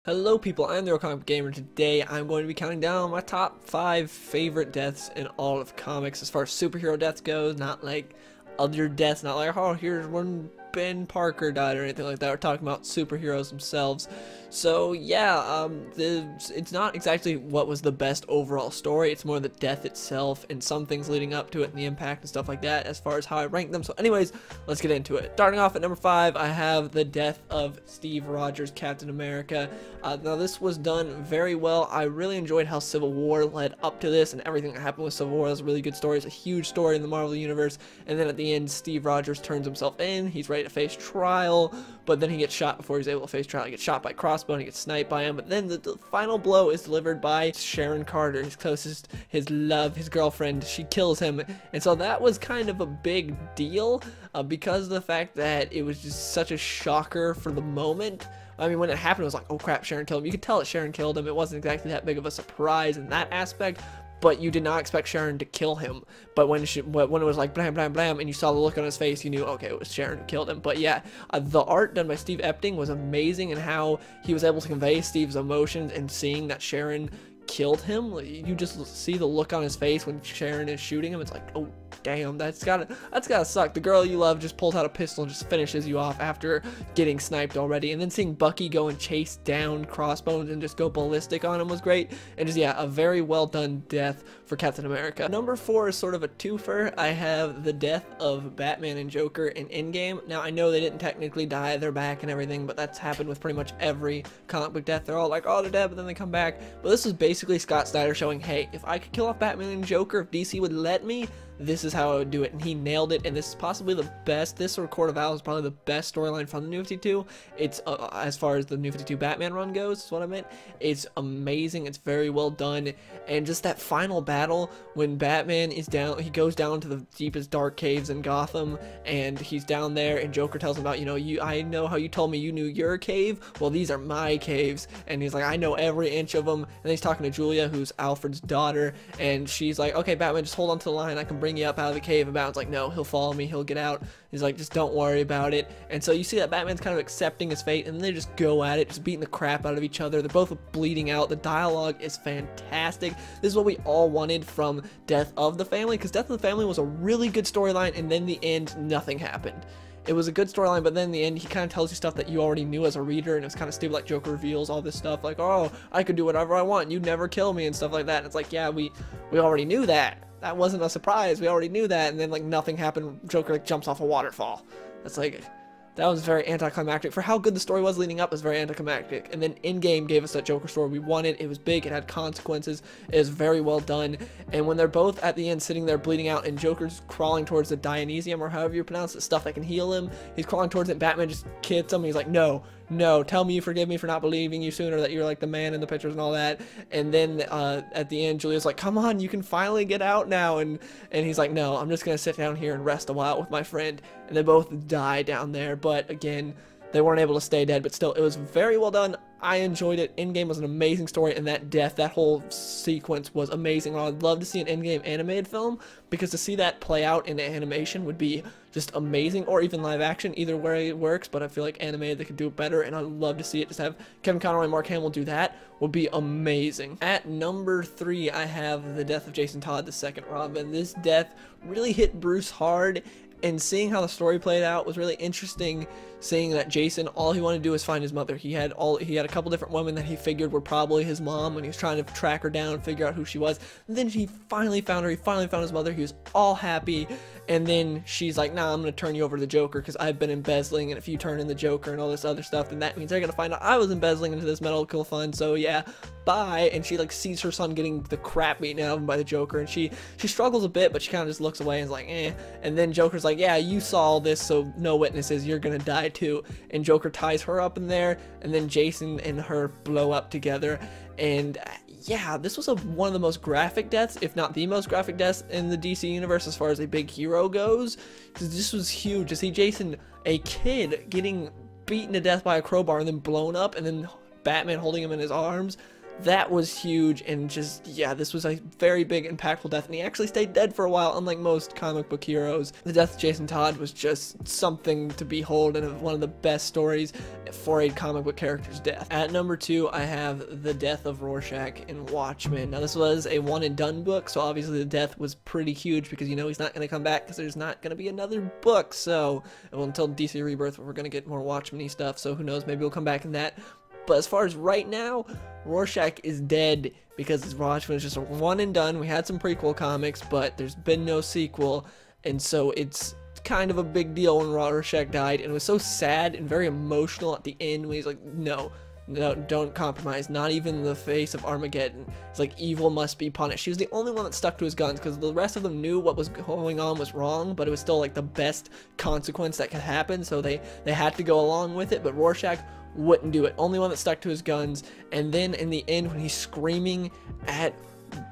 Hello people, I'm the Real Comic Gamer. Today I'm going to be counting down my top 5 favorite deaths in all of comics as far as superhero deaths goes, not like other deaths, not like, oh, here's when Ben Parker died or anything like that. We're talking about superheroes themselves. So yeah, it's not exactly what was the best overall story, it's more the death itself and some things leading up to it and the impact and stuff like that as far as how I rank them. So anyways, let's get into it. Starting off at number 5, I have the death of Steve Rogers, Captain America. Now this was done very well. I really enjoyed how Civil War led up to this and everything that happened with Civil War. It was a really good story. It's a huge story in the Marvel Universe, and then at the end Steve Rogers turns himself in. He's ready to face trial, but then he gets shot before he's able to face trial. He gets shot by crossbow, he gets sniped by him, but then the final blow is delivered by Sharon Carter, his closest, his love, his girlfriend. She kills him, and so that was kind of a big deal because of the fact that it was just such a shocker for the moment. I mean, when it happened, it was like, oh crap, Sharon killed him. You could tell that Sharon killed him. It wasn't exactly that big of a surprise in that aspect, but you did not expect Sharon to kill him. But when it was like blam, blam, blam, and you saw the look on his face, you knew, okay, it was Sharon who killed him. But yeah, the art done by Steve Epting was amazing, and how he was able to convey Steve's emotions and seeing that Sharon killed him. You just see the look on his face when Sharon is shooting him. It's like, oh damn, that's gotta suck. The girl you love just pulls out a pistol and just finishes you off after getting sniped already. And then seeing Bucky go and chase down Crossbones and just go ballistic on him was great. And just, yeah, a very well done death for Captain America. Number 4 is sort of a twofer. I have the death of Batman and Joker in Endgame. Now I know they didn't technically die, they're back and everything, but that's happened with pretty much every comic book death. They're all like, oh, they're dead, but then they come back. But this was basically Scott Snyder showing, hey, if I could kill off Batman and Joker, if DC would let me, this is how I would do it, and he nailed it. And this is possibly the best, this or Court of Owls is probably the best storyline from the New 52. It's as far as the New 52 Batman run goes, is what I meant. It's amazing, it's very well done, and just that final battle when Batman is down, he goes down to the deepest dark caves in Gotham, and he's down there, and Joker tells him about, you know, I know how you told me you knew your cave, well these are my caves, and he's like, I know every inch of them. And then he's talking to Julia, who's Alfred's daughter, and she's like, okay Batman, just hold on to the line, I can bring you up out of the cave. And Batman's like, no, he'll follow me, he'll get out. He's like, just don't worry about it. And so you see that Batman's kind of accepting his fate, and then they just go at it, just beating the crap out of each other. They're both bleeding out. The dialogue is fantastic. This is what we all wanted from Death of the Family, because Death of the Family was a really good storyline, and then the end, nothing happened. It was a good storyline, but then in the end, he kind of tells you stuff that you already knew as a reader, and it was kind of stupid. Like Joker reveals all this stuff, like, oh, I could do whatever I want, you'd never kill me, and stuff like that. And it's like, yeah, we already knew that. That wasn't a surprise. We already knew that. And then, like, nothing happened. Joker, like, jumps off a waterfall. That's like, that was very anticlimactic. For how good the story was leading up, it was very anticlimactic. And then Endgame gave us that Joker story we wanted. It was big. It had consequences. It was very well done. And when they're both at the end sitting there bleeding out, and Joker's crawling towards the Dionysium, or however you pronounce it, stuff that can heal him, he's crawling towards it. Batman just kicks him. He's like, no, tell me you forgive me for not believing you sooner, that you're like the man in the pictures and all that. And then at the end, Julia's like, come on, you can finally get out now. And he's like, no, I'm just gonna sit down here and rest a while with my friend. And they both die down there, but again, they weren't able to stay dead. But still, it was very well done. I enjoyed it. Endgame was an amazing story, and that death, that whole sequence was amazing. I'd love to see an Endgame animated film, because to see that play out in animation would be just amazing, or even live action. Either way it works, but I feel like animated they could do it better, and I'd love to see it. Just have Kevin Conroy and Mark Hamill do that would be amazing. At number 3, I have the death of Jason Todd, the second Robin. This death really hit Bruce hard, and seeing how the story played out was really interesting. Seeing that Jason, all he wanted to do was find his mother. He had a couple different women that he figured were probably his mom, when he was trying to track her down and figure out who she was. And then he finally found her. He finally found his mother. He was all happy. And then she's like, nah, I'm gonna turn you over to the Joker, because I've been embezzling, and if you turn in the Joker and all this other stuff, then that means they're gonna find out I was embezzling into this medical fund. So yeah, bye. And she like sees her son getting the crap beaten out of him by the Joker, and she struggles a bit, but she kind of just looks away and is like, eh. And then Joker's like, yeah, you saw all this, so no witnesses, you're gonna die too. And Joker ties her up in there, and then Jason and her blow up together. And yeah, this was one of the most graphic deaths, if not the most graphic deaths in the DC universe as far as a big hero goes. This was huge to see Jason, a kid, getting beaten to death by a crowbar and then blown up, and then Batman holding him in his arms. That was huge, and just, yeah, this was a very big, impactful death, and he actually stayed dead for a while, unlike most comic book heroes. The death of Jason Todd was just something to behold, and one of the best stories for a comic book character's death. At number 2, I have the death of Rorschach in Watchmen. Now, this was a one-and-done book, so obviously the death was pretty huge, because you know he's not going to come back, because there's not going to be another book, so, well, until DC Rebirth, we're going to get more Watchmen-y stuff, so who knows, maybe we'll come back in that. But as far as right now, Rorschach is dead because Watchmen is just a one and done. We had some prequel comics, but there's been no sequel, and so it's kind of a big deal when Rorschach died, and it was so sad and very emotional at the end when he's like, no, don't compromise, not even in the face of Armageddon. It's like, evil must be punished. He was the only one that stuck to his guns, because the rest of them knew what was going on was wrong, but it was still like the best consequence that could happen, so they had to go along with it. But Rorschach wouldn't do it, only one that stuck to his guns. And then in the end, when he's screaming at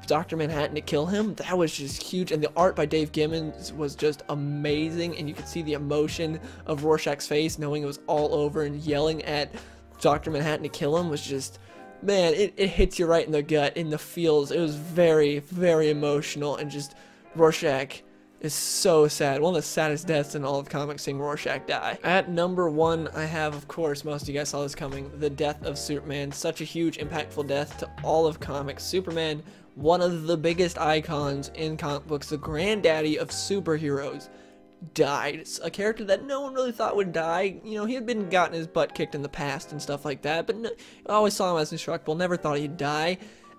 Dr. Manhattan to kill him, that was just huge, and the art by Dave Gibbons was just amazing, and you could see the emotion of Rorschach's face knowing it was all over, and yelling at Dr. Manhattan to kill him was just, man, it hits you right in the gut, in the feels. It was very, very emotional, and just, Rorschach is so sad. One of the saddest deaths in all of comics, seeing Rorschach die. At number 1, I have, of course, most of you guys saw this coming, the death of Superman. Such a huge, impactful death to all of comics. Superman, one of the biggest icons in comic books, the granddaddy of superheroes, died. It's a character that no one really thought would die. You know, he had been gotten his butt kicked in the past and stuff like that, but no, I always saw him as indestructible, never thought he'd die.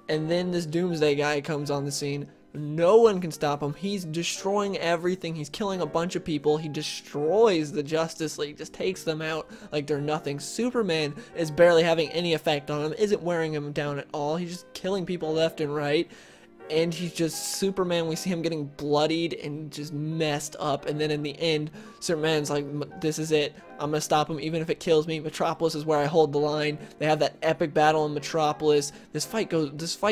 And then this Doomsday guy comes on the scene. No one can stop him. He's destroying everything. He's killing a bunch of people. He destroys the Justice League, just takes them out like they're nothing. Superman is barely having any effect on him, isn't wearing him down at all. He's just killing people left and right. And he's just Superman. We see him getting bloodied and just messed up, and then in the end, Superman's like, this is it, I'm gonna stop him even if it kills me. Metropolis is where I hold the line. They have that epic battle in Metropolis. This fight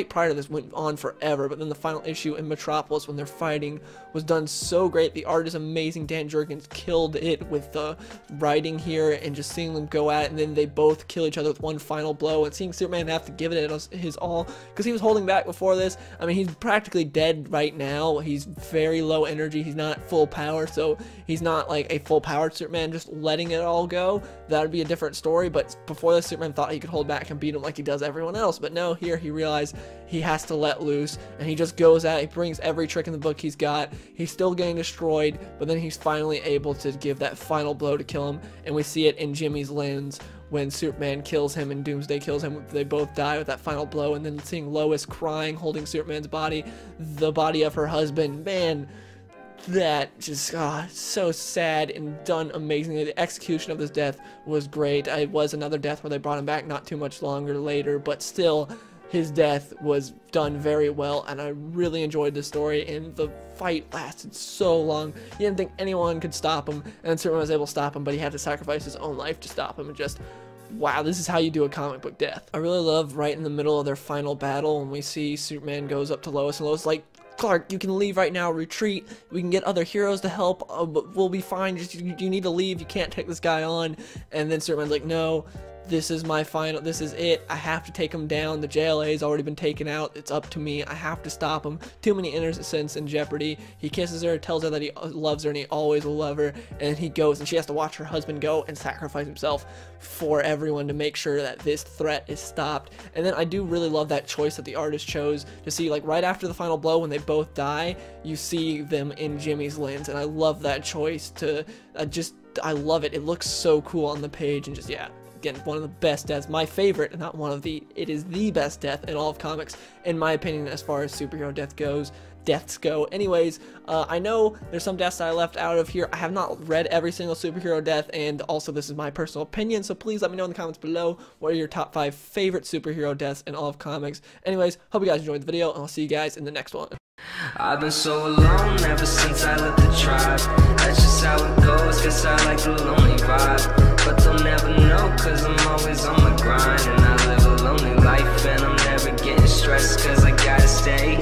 prior to this went on forever, but then the final issue in Metropolis when they're fighting was done so great. The art is amazing. Dan Jurgens killed it with the writing here, and just seeing them go at it, and then they both kill each other with one final blow, and seeing Superman have to give it his all, because he was holding back before this. I mean, he's practically dead right now. He's very low energy. He's not full power, so he's not like a full powered Superman just letting it all go. That would be a different story, but before this, Superman thought he could hold back and beat him like he does everyone else, but no, here he realized he has to let loose, and he just goes at it. He brings every trick in the book he's got. He's still getting destroyed, but then he's finally able to give that final blow to kill him, and we see it in Jimmy's lens when Superman kills him and Doomsday kills him. They both die with that final blow, and then seeing Lois crying, holding Superman's body, the body of her husband, man, that just, so sad and done amazingly. The execution of this death was great. It was another death where they brought him back not too much longer later, but still, his death was done very well, and I really enjoyed the story, and the fight lasted so long. You didn't think anyone could stop him, and Superman was able to stop him, but he had to sacrifice his own life to stop him, and just, wow, this is how you do a comic book death. I really love right in the middle of their final battle when we see Superman goes up to Lois, and Lois is like, Clark, you can leave right now, retreat, we can get other heroes to help, but we'll be fine, just you need to leave, you can't take this guy on. And then Superman's like, no, this is my final, this is it, I have to take him down, the JLA has already been taken out, it's up to me, I have to stop him, too many innocents in jeopardy. He kisses her, tells her that he loves her and he always will love her, and he goes, and she has to watch her husband go and sacrifice himself for everyone to make sure that this threat is stopped. And then I do really love that choice that the artist chose to see, like, right after the final blow when they both die, you see them in Jimmy's lens, and I love that choice to, I love it, it looks so cool on the page, and just, yeah. Again, one of the best deaths, my favorite, not one of the, it is the best death in all of comics, in my opinion, as far as superhero deaths go. Anyways, I know there's some deaths that I left out of here. I have not read every single superhero death, and also this is my personal opinion, so please let me know in the comments below what are your top 5 favorite superhero deaths in all of comics. Anyways, hope you guys enjoyed the video, and I'll see you guys in the next one. I've been so alone ever since I left the tribe. That's just how it goes, guess I like the lonely vibe. But they'll never know, cause I'm always on my grind. And I live a lonely life, and I'm never getting stressed, cause I gotta stay